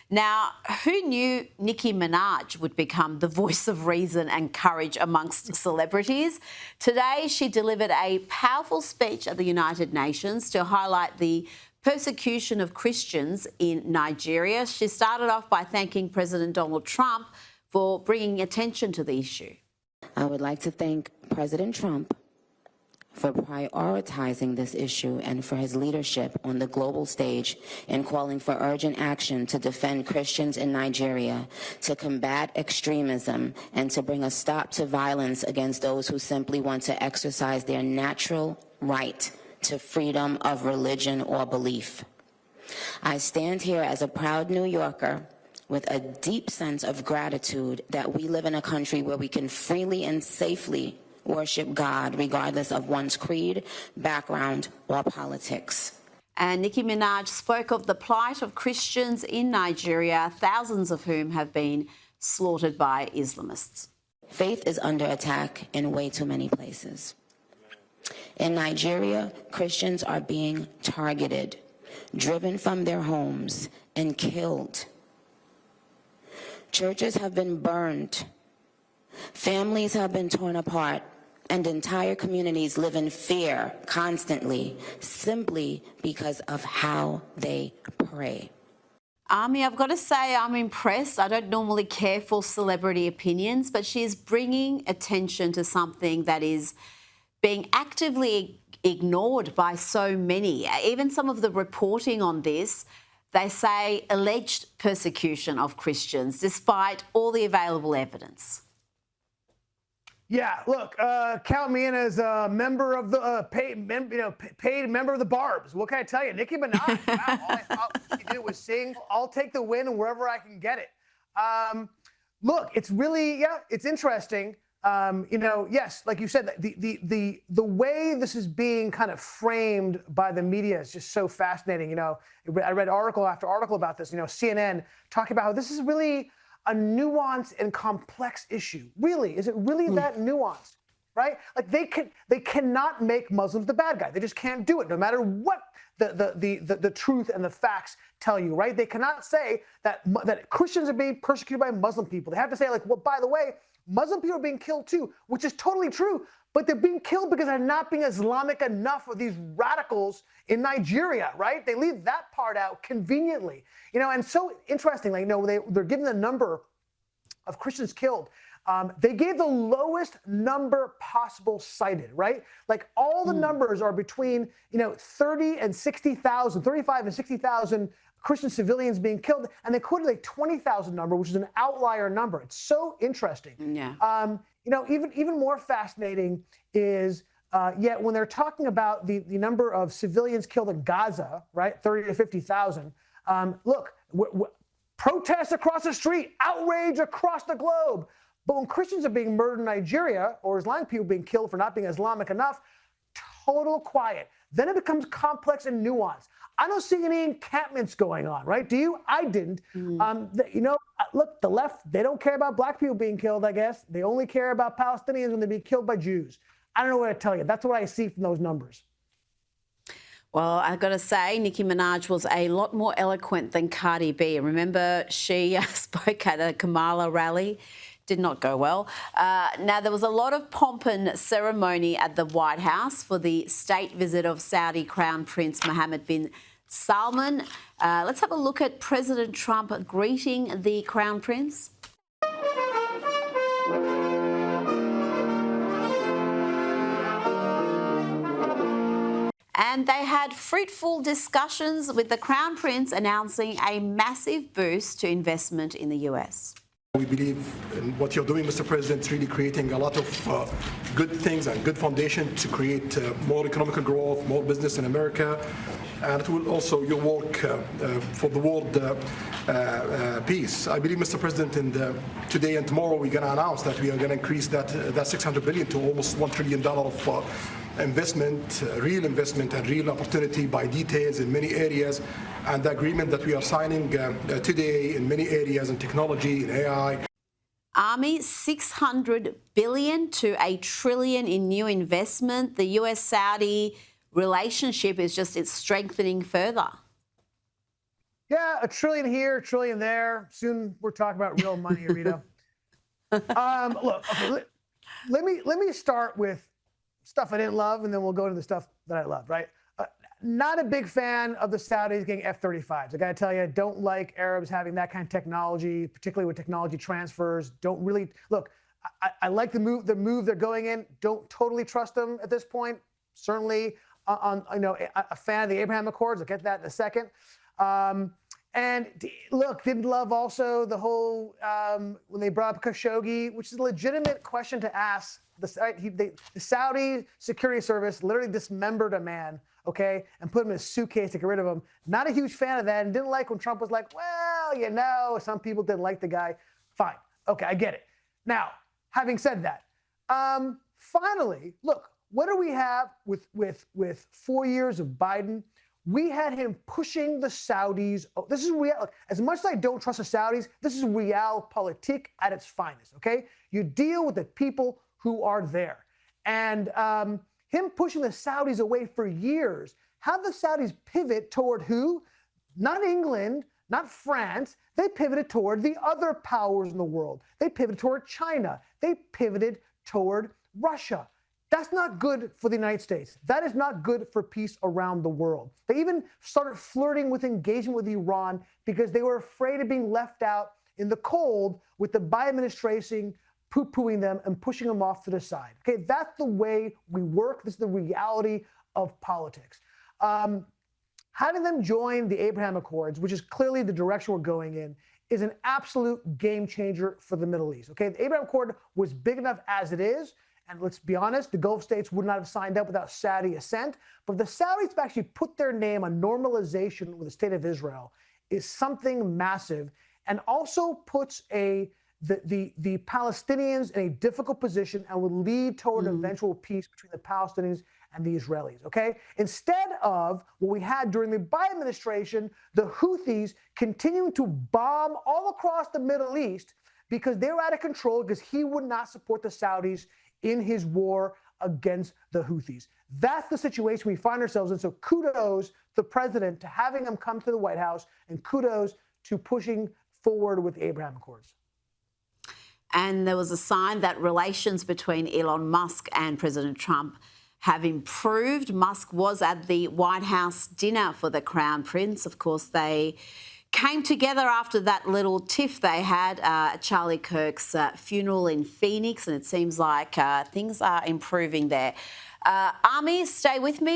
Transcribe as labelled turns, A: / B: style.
A: Now, who knew Nicki Minaj would become the voice of reason and courage amongst celebrities? Today, she delivered a powerful speech at the United Nations to highlight the persecution of Christians in Nigeria. She started off by thanking President Donald Trump for bringing attention to the issue.
B: I would like to thank President Trump for prioritizing this issue and for his leadership on the global stage in calling for urgent action to defend Christians in Nigeria, to combat extremism, and to bring a stop to violence against those who simply want to exercise their natural right to freedom of religion or belief. I stand here as a proud New Yorker with a deep sense of gratitude that we live in a country where we can freely and safely worship God regardless of one's creed, background, or politics.
A: And Nicki Minaj spoke of the plight of Christians in Nigeria, thousands of whom have been slaughtered by Islamists.
B: Faith is under attack in way too many places. In Nigeria, Christians are being targeted, driven from their homes, and killed. Churches have been burned. Families have been torn apart, and entire communities live in fear constantly, simply because of how they pray.
A: Ami, I've got to say I'm impressed. I don't normally care for celebrity opinions, but she is bringing attention to something that is being actively ignored by so many. Even some of the reporting on this, they say alleged persecution of Christians, despite all the available evidence.
C: Yeah, look, count me in as a member of the paid member of the Barbs. What can I tell you? Nicki Minaj. Wow, all I thought she did was sing. I'll take the win wherever I can get it. Look, it's really, it's interesting. Yes, like you said, the way this is being kind of framed by the media is just so fascinating. I read article after article about this. CNN talking about how this is really a nuanced and complex issue. Really, is it really that nuanced, right? Like they cannot make Muslims the bad guy. They just can't do it, no matter what the truth and the facts tell you, right? They cannot say that Christians are being persecuted by Muslim people. They have to say, like, well, by the way, Muslim people are being killed too, which is totally true, but they're being killed because they're not being Islamic enough for these radicals in Nigeria, right? They leave that part out conveniently. And so interesting, they're giving the number of Christians killed. They gave the lowest number possible cited, right? Like all the numbers are between, 30 and 60,000, 35 and 60,000 Christian civilians being killed, and they quoted a 20,000 number, which is an outlier number. It's so interesting.
A: Yeah.
C: Even more fascinating is yet when they're talking about the number of civilians killed in Gaza, right, 30 to 50,000. Look, protests across the street, outrage across the globe. But when Christians are being murdered in Nigeria, or Islamic people being killed for not being Islamic enough, total quiet. Then it becomes complex and nuanced. I don't see any encampments going on, right? Do you? I didn't. Look, the left, they don't care about black people being killed, I guess. They only care about Palestinians when they be killed by Jews. I don't know what to tell you. That's what I see from those numbers.
A: Well, I've got to say, Nicki Minaj was a lot more eloquent than Cardi B. Remember, she spoke at a Kamala rally. Did not go well. Now, there was a lot of pomp and ceremony at the White House for the state visit of Saudi Crown Prince Mohammed bin Salman. Let's have a look at President Trump greeting the Crown Prince. And they had fruitful discussions with the Crown Prince announcing a massive boost to investment in the US.
D: We believe in what you're doing, Mr. President, really creating a lot of good things and good foundation to create more economic growth, more business in America. And it will also your work for the world peace. I believe, Mr. President, today and tomorrow we're going to announce that we are going to increase that $600 billion to almost $1 trillion of investment, real investment and real opportunity by details in many areas. And the agreement that we are signing today in many areas in technology, in AI.
A: Ami, $600 billion to $1 trillion in new investment. The US-Saudi relationship is just, it's strengthening further.
C: Yeah, a trillion here, a trillion there. Soon we're talking about real money, Rita. Look, okay, let me start with stuff I didn't love, and then we'll go to the stuff that I loved, right? Not a big fan of the Saudis getting F-35s. I got to tell you, don't like Arabs having that kind of technology, particularly with technology transfers. Don't really look. I like the move they're going in. Don't totally trust them at this point. Certainly, a fan of the Abraham Accords. I'll get to that in a second. And look, didn't love also the whole when they brought up Khashoggi, which is a legitimate question to ask. The Saudi security service literally dismembered a man, okay, and put him in a suitcase to get rid of him. Not a huge fan of that, and didn't like when Trump was like, well, some people didn't like the guy. Fine, okay, I get it. Now, having said that, finally, look, what do we have with 4 years of Biden? We had him pushing the Saudis. Oh, this is real. As much as I don't trust the Saudis, this is realpolitik at its finest, okay? You deal with the people who are there. And him pushing the Saudis away for years, have the Saudis pivot toward who? Not England, not France. They pivoted toward the other powers in the world. They pivoted toward China. They pivoted toward Russia. That's not good for the United States. That is not good for peace around the world. They even started flirting with engagement with Iran because they were afraid of being left out in the cold with the Biden administration poo-pooing them and pushing them off to the side. Okay, that's the way we work. This is the reality of politics. Having them join the Abraham Accords, which is clearly the direction we're going in, is an absolute game changer for the Middle East. Okay, the Abraham Accord was big enough as it is. And let's be honest, the Gulf states would not have signed up without Saudi assent. But the Saudis have actually put their name on normalization with the state of Israel is something massive, and also puts the Palestinians in a difficult position and will lead toward an eventual peace between the Palestinians and the Israelis, okay? Instead of what we had during the Biden administration, the Houthis continuing to bomb all across the Middle East because they were out of control because he would not support the Saudis in his war against the Houthis. That's the situation we find ourselves in. So kudos to the president to having him come to the White House, and kudos to pushing forward with the Abraham Accords.
A: And there was a sign that relations between Elon Musk and President Trump have improved. Musk was at the White House dinner for the Crown Prince. Of course, they came together after that little tiff they had at Charlie Kirk's funeral in Phoenix, and it seems like things are improving there. Ami, stay with me.